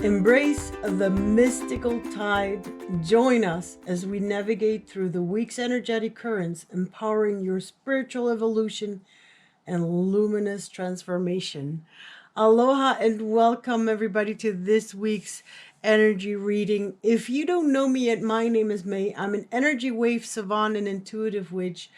Embrace the mystical tide. Join us as we navigate through the week's energetic currents, empowering your spiritual evolution and luminous transformation. Aloha and welcome everybody to this week's energy reading. If you don't know me yet, my name is May. I'm an energy wave savant and intuitive witch.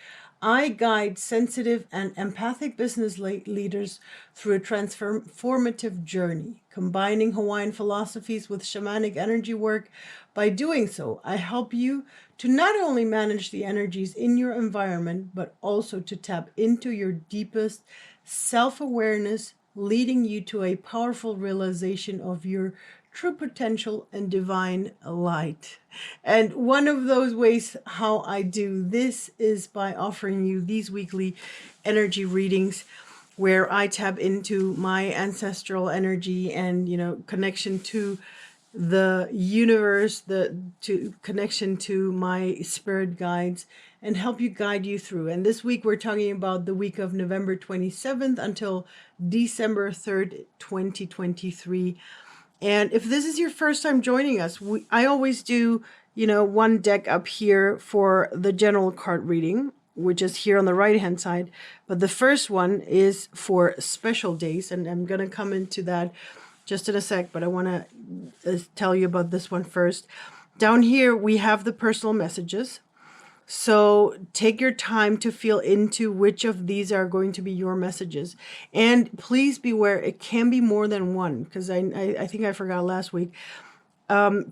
I guide sensitive and empathic business leaders through a transformative journey, combining Hawaiian philosophies with shamanic energy work. By doing so, I help you to not only manage the energies in your environment, but also to tap into your deepest self-awareness, leading you to a powerful realization of your true potential and divine light. And one of those ways how I do this is by offering you these weekly energy readings where I tap into my ancestral energy and, connection to the universe, connection to my spirit guides, and help you guide you through. And this week we're talking about the week of November 27th until December 3rd, 2023. And if this is your first time joining us, I always do, one deck up here for the general card reading, which is here on the right-hand side. But the first one is for special days, and I'm going to come into that just in a sec, but I want to tell you about this one first. Down here, we have the personal messages. So take your time to feel into which of these are going to be your messages. And please beware, it can be more than one, because I think I forgot last week.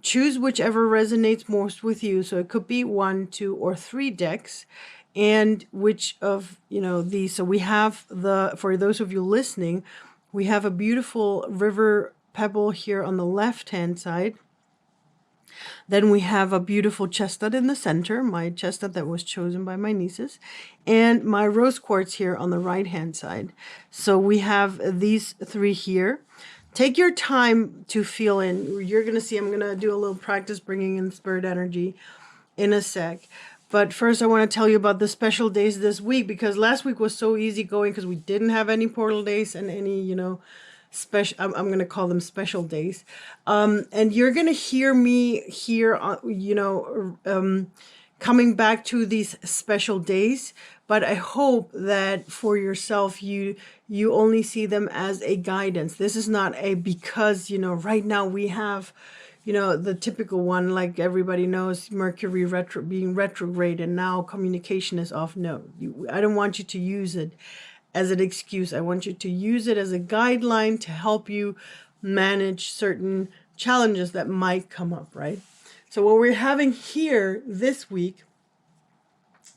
Choose whichever resonates most with you. So it could be 1, 2, or 3 decks. And which of, these. So we have for those of you listening, we have a beautiful river pebble here on the left-hand side. Then we have a beautiful chestnut in the center, my chestnut that was chosen by my nieces, and my rose quartz here on the right-hand side. So we have these 3 here. Take your time to feel in. You're going to see I'm going to do a little practice bringing in spirit energy in a sec. But first I want to tell you about the special days this week, because last week was so easy going because we didn't have any portal days and any, special, I'm going to call them special days. And you're going to hear me here, coming back to these special days. But I hope that for yourself, you only see them as a guidance. This is not a because, right now we have, the typical one, like everybody knows, Mercury being retrograde and now communication is off. No, I don't want you to use it as an excuse. I want you to use it as a guideline to help you manage certain challenges that might come up, right? So what we're having here this week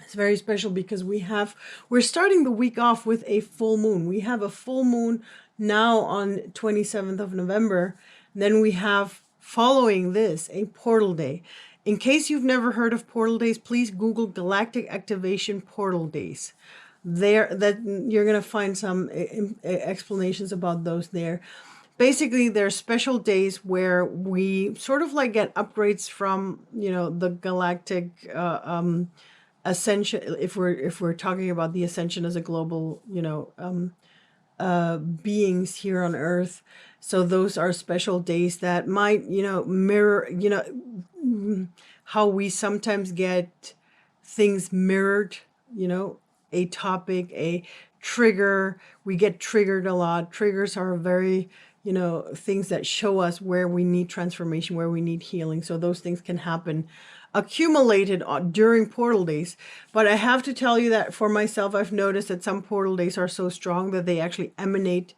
is very special because we're starting the week off with a full moon. We have a full moon now on 27th of November. Then we have, following this, a portal day. In case you've never heard of portal days, please Google Galactic Activation Portal Days. That you're going to find some explanations about those there. Basically, there are special days where we sort of like get upgrades from, the galactic ascension. If we're talking about the ascension as a global, beings here on Earth. So those are special days that might, mirror, how we sometimes get things mirrored, a topic, a trigger. We get triggered a lot. Triggers are very, things that show us where we need transformation, where we need healing. So those things can happen accumulated during portal days. But I have to tell you that for myself, I've noticed that some portal days are so strong that they actually emanate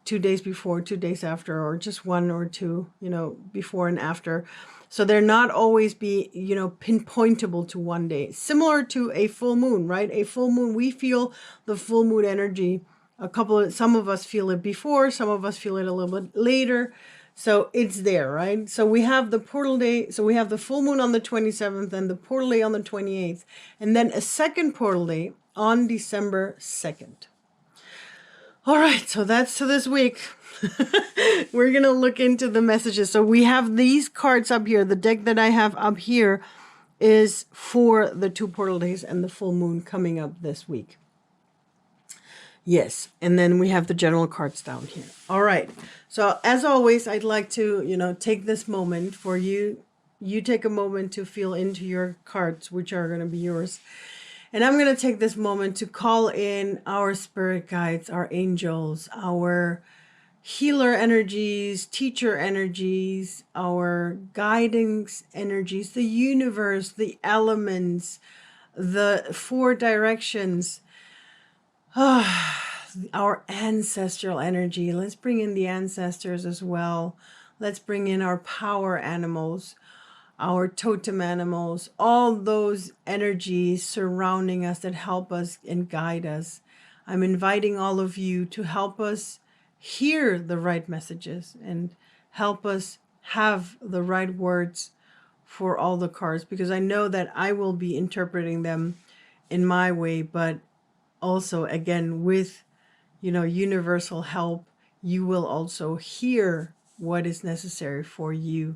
2 days before, 2 days after, or just 1 or 2, before and after. So they're not always pinpointable to one day. Similar to a full moon, right? A full moon, we feel the full moon energy. Some of us feel it before, some of us feel it a little bit later. So it's there, right? So we have the portal day. So we have the full moon on the 27th and the portal day on the 28th. And then a second portal day on December 2nd. All right, so that's to this week. We're going to look into the messages. So we have these cards up here. The deck that I have up here is for the 2 portal days and the full moon coming up this week. Yes, and then we have the general cards down here. All right. So as always, I'd like to, take this moment for you. You take a moment to feel into your cards, which are going to be yours. And I'm going to take this moment to call in our spirit guides, our angels, our healer energies, teacher energies, our guidance energies, the universe, the elements, the four directions, our ancestral energy. Let's bring in the ancestors as well. Let's bring in our power animals, our totem animals, all those energies surrounding us that help us and guide us. I'm inviting all of you to help us hear the right messages and help us have the right words for all the cards, because I know that I will be interpreting them in my way, but also again with universal help, you will also hear what is necessary for you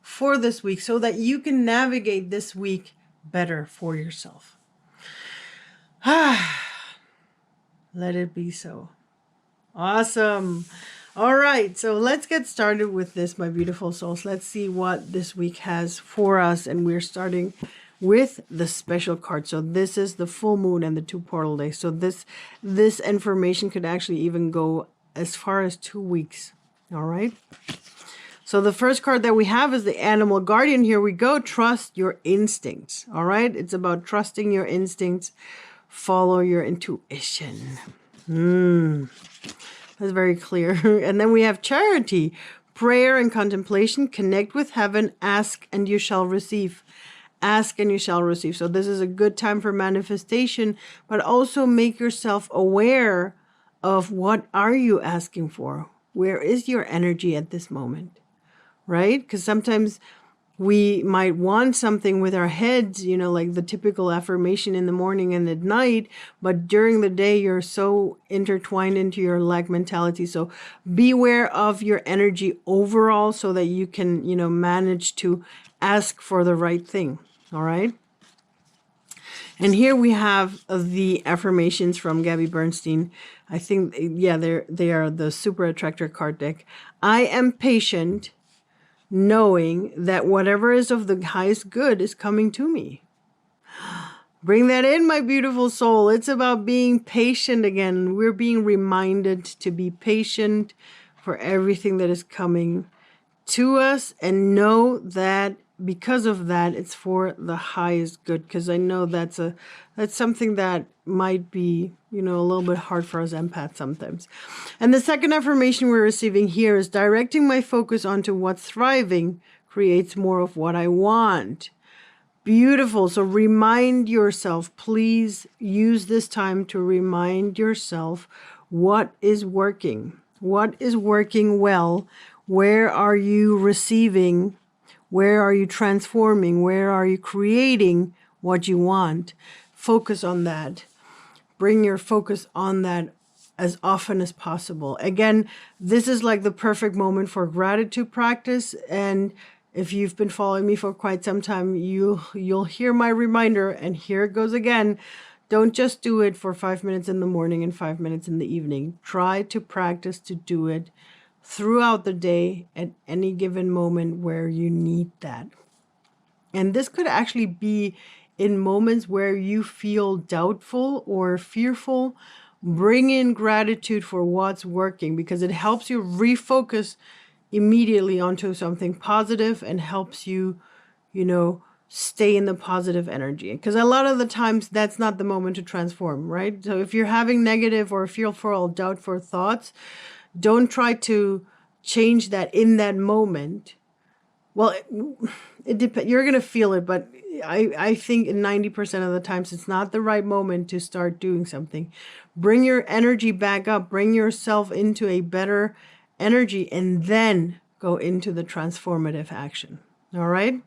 for this week so that you can navigate this week better for yourself. Let it be so. Awesome. All right, so let's get started with this, my beautiful souls. Let's see what this week has for us, and we're starting with the special card. So this is the full moon and the 2 portal days. So this information could actually even go as far as 2 weeks. All right. So the first card that we have is the animal guardian. Here we go. Trust your instincts. All right. It's about trusting your instincts. Follow your intuition. That's very clear. And then we have charity, prayer and contemplation. Connect with heaven. Ask and you shall receive. Ask and you shall receive. So this is a good time for manifestation, but also make yourself aware of what are you asking for? Where is your energy at this moment? Right? Because sometimes we might want something with our heads, like the typical affirmation in the morning and at night, but during the day, you're so intertwined into your lack mentality. So beware of your energy overall so that you can, manage to ask for the right thing. All right. And here we have the affirmations from Gabby Bernstein. I think, they are the Super Attractor card deck. I am patient, knowing that whatever is of the highest good is coming to me. Bring that in, my beautiful soul. It's about being patient again. We're being reminded to be patient for everything that is coming to us, and know that because of that, it's for the highest good. Because I know that's something that might be, a little bit hard for us empaths sometimes. And the second affirmation we're receiving here is directing my focus onto what's thriving creates more of what I want. Beautiful. So remind yourself, please use this time to remind yourself what is working well. Where are you receiving? Where are you transforming? Where are you creating what you want? Focus on that. Bring your focus on that as often as possible. Again, this is like the perfect moment for gratitude practice. And if you've been following me for quite some time, you'll hear my reminder. And here it goes again. Don't just do it for 5 minutes in the morning and 5 minutes in the evening. Try to practice to do it throughout the day at any given moment where you need that. And this could actually be in moments where you feel doubtful or fearful. Bring in gratitude for what's working, because it helps you refocus immediately onto something positive and helps you, stay in the positive energy. Because a lot of the times that's not the moment to transform, right? So if you're having negative or fearful or doubtful thoughts, don't try to change that in that moment. Well, it depends. You're going to feel it, but I think 90% of the times it's not the right moment to start doing something. Bring your energy back up. Bring yourself into a better energy and then go into the transformative action. All right?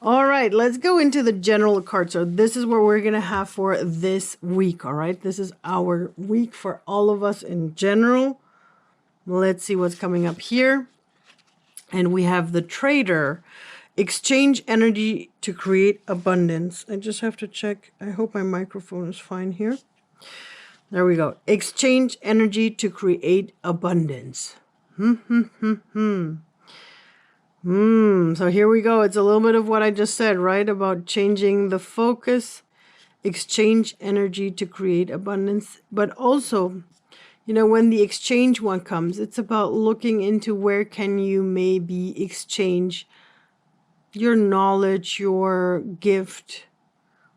All right, let's go into the general card. So this is what we're going to have for this week. All right? This is our week for all of us in general. Let's see what's coming up here. And we have the trader. Exchange energy to create abundance. I just have to check. I hope my microphone is fine here. There we go. Exchange energy to create abundance. So here we go. It's a little bit of what I just said, right? About changing the focus, exchange energy to create abundance. But also, you know, when the exchange one comes, it's about looking into where can you maybe exchange your knowledge, your gift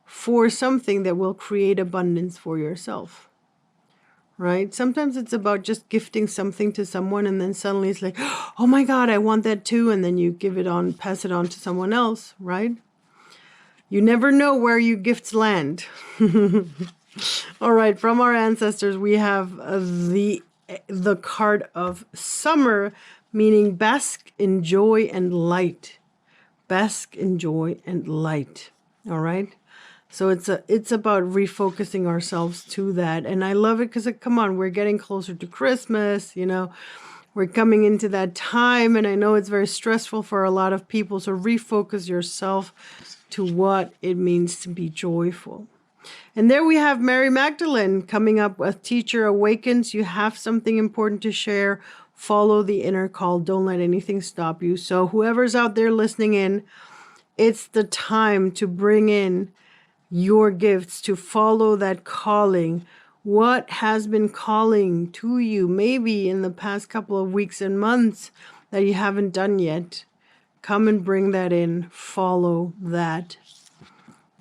for something that will create abundance for yourself. Right? Sometimes it's about just gifting something to someone and then suddenly it's like, oh my God, I want that too. And then you give it on, pass it on to someone else, right? You never know where your gifts land. All right, from our ancestors, we have the card of summer, meaning bask in joy and light. Bask in joy and light. All right. So it's about refocusing ourselves to that. And I love it because, come on, we're getting closer to Christmas, you know, we're coming into that time. And I know it's very stressful for a lot of people. So refocus yourself to what it means to be joyful. And there we have Mary Magdalene coming up with Teacher Awakens. You have something important to share. Follow the inner call. Don't let anything stop you. So whoever's out there listening in, it's the time to bring in your gifts, to follow that calling. What has been calling to you maybe in the past couple of weeks and months that you haven't done yet? Come and bring that in. Follow that.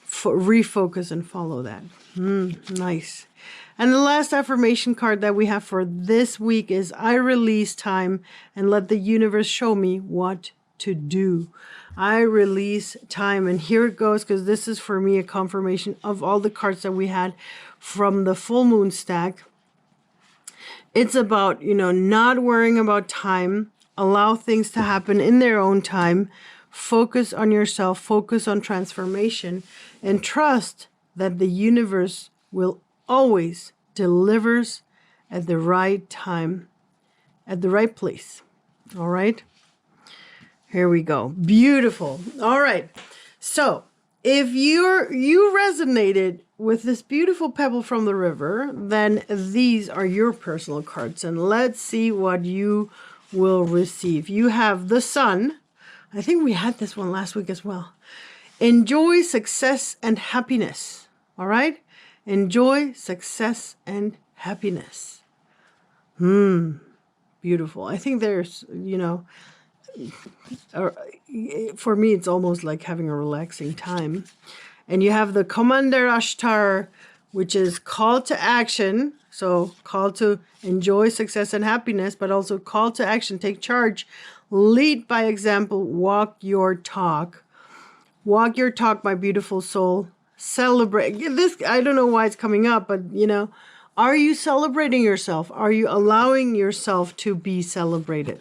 Refocus and follow that. Nice. And the last affirmation card that we have for this week is I release time and let the universe show me what to do. I release time. And here it goes, because this is for me a confirmation of all the cards that we had from the full moon stack. It's about, you know, not worrying about time. Allow things to happen in their own time. Focus on yourself. Focus on transformation. And trust that the universe will always delivers at the right time, at the right place. All right. Here we go. Beautiful. All right. So if you resonated with this beautiful pebble from the river, then these are your personal cards. And let's see what you will receive. You have the Sun. I think we had this one last week as well. Enjoy success and happiness. All right. Enjoy success and happiness. Beautiful. I think there's, you know, for me, it's almost like having a relaxing time. And you have the Commander Ashtar, which is call to action. So call to enjoy success and happiness, but also call to action, take charge, lead by example, walk your talk. Walk your talk, my beautiful soul. Celebrate. This, I don't know why it's coming up, but, you know, are you celebrating yourself? Are you allowing yourself to be celebrated?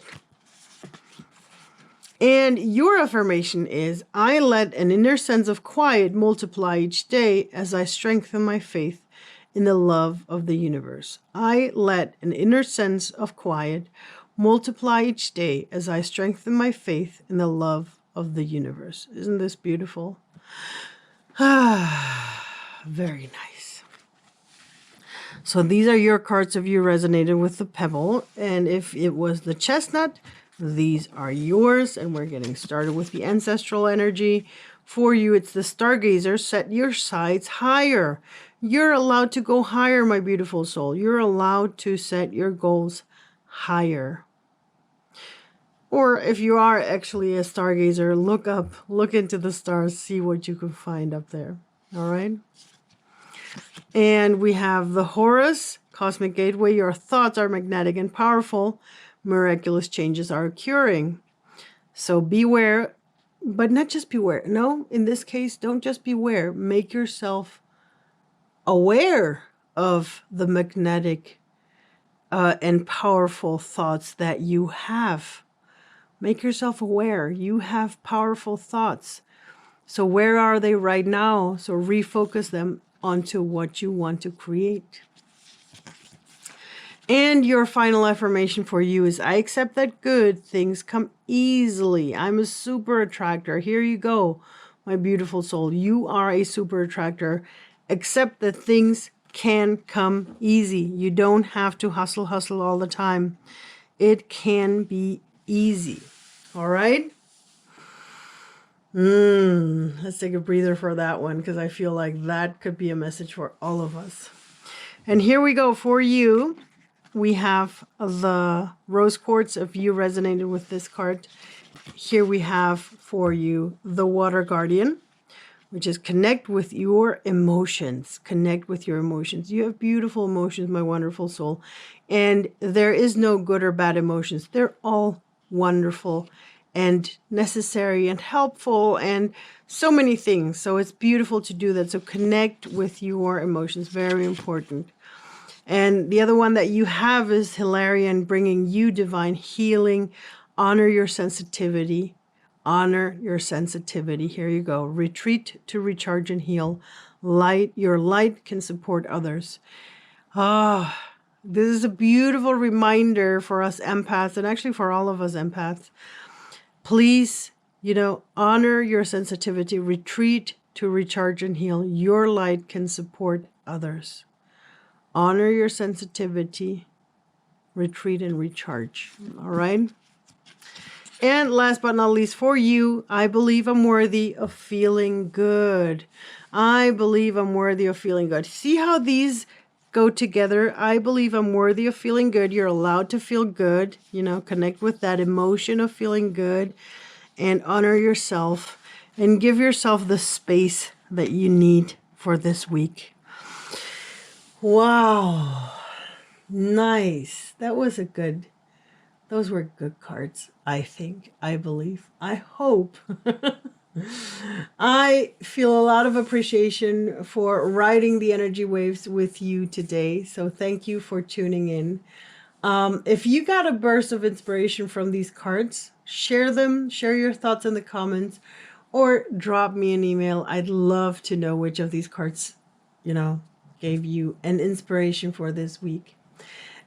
And your affirmation is, I let an inner sense of quiet multiply each day as I strengthen my faith in the love of the universe. I let an inner sense of quiet multiply each day as I strengthen my faith in the love of the universe. Isn't this beautiful? Very nice. So these are your cards if you resonated with the pebble. And if it was the chestnut, these are yours. And we're getting started with the ancestral energy. For you, it's the stargazer. Set your sights higher. You're allowed to go higher, my beautiful soul. You're allowed to set your goals higher. Or if you are actually a stargazer, look up, look into the stars, see what you can find up there. All right. And we have the Horus, Cosmic Gateway. Your thoughts are magnetic and powerful. Miraculous changes are occurring. So beware, but not just beware. No, in this case, don't just beware. Make yourself aware of the magnetic and powerful thoughts that you have. Make yourself aware. You have powerful thoughts. So where are they right now? So refocus them onto what you want to create. And your final affirmation for you is, I accept that good things come easily. I'm a super attractor. Here you go, my beautiful soul. You are a super attractor. Accept that things can come easy. You don't have to hustle all the time. It can be easy. All right? Let's take a breather for that one, because I feel like that could be a message for all of us. And here we go for you. We have the rose quartz. If you resonated with this card, here we have for you the water guardian, which is connect with your emotions. Connect with your emotions. You have beautiful emotions, my wonderful soul. And there is no good or bad emotions. They're all wonderful and necessary and helpful and so many things. So it's beautiful to do that. So connect with your emotions. Very important. And the other one that you have is Hilarion, bringing you divine healing. Honor your sensitivity. Honor your sensitivity. Here you go. Retreat to recharge and heal. Light. Your light can support others. This is a beautiful reminder for us empaths, and actually for all of us empaths. Please, honor your sensitivity. Retreat to recharge and heal. Your light can support others. Honor your sensitivity, retreat and recharge. All right. And last but not least for you, I believe I'm worthy of feeling good. I believe I'm worthy of feeling good. See how these go together? I believe I'm worthy of feeling good. You're allowed to feel good. Connect with that emotion of feeling good and honor yourself and give yourself the space that you need for this week. Wow. Nice. Those were good cards, I think, I believe, I hope. I feel a lot of appreciation for riding the energy waves with you today. So thank you for tuning in. If you got a burst of inspiration from these cards, share them, share your thoughts in the comments, or drop me an email. I'd love to know which of these cards, gave you an inspiration for this week.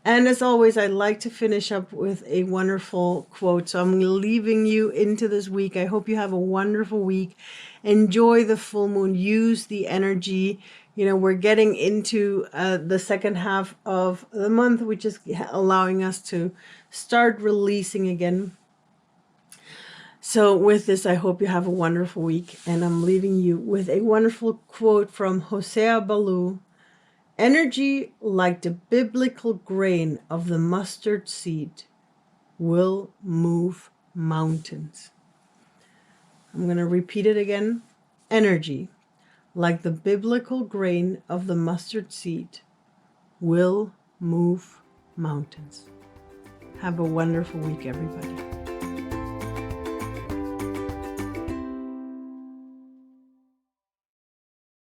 And as always, I'd like to finish up with a wonderful quote. So I'm leaving you into this week. I hope you have a wonderful week. Enjoy the full moon. Use the energy. We're getting into the second half of the month, which is allowing us to start releasing again. So with this, I hope you have a wonderful week. And I'm leaving you with a wonderful quote from Hosea Ballou. Energy, like the biblical grain of the mustard seed, will move mountains. I'm going to repeat it again. Energy, like the biblical grain of the mustard seed, will move mountains. Have a wonderful week, everybody.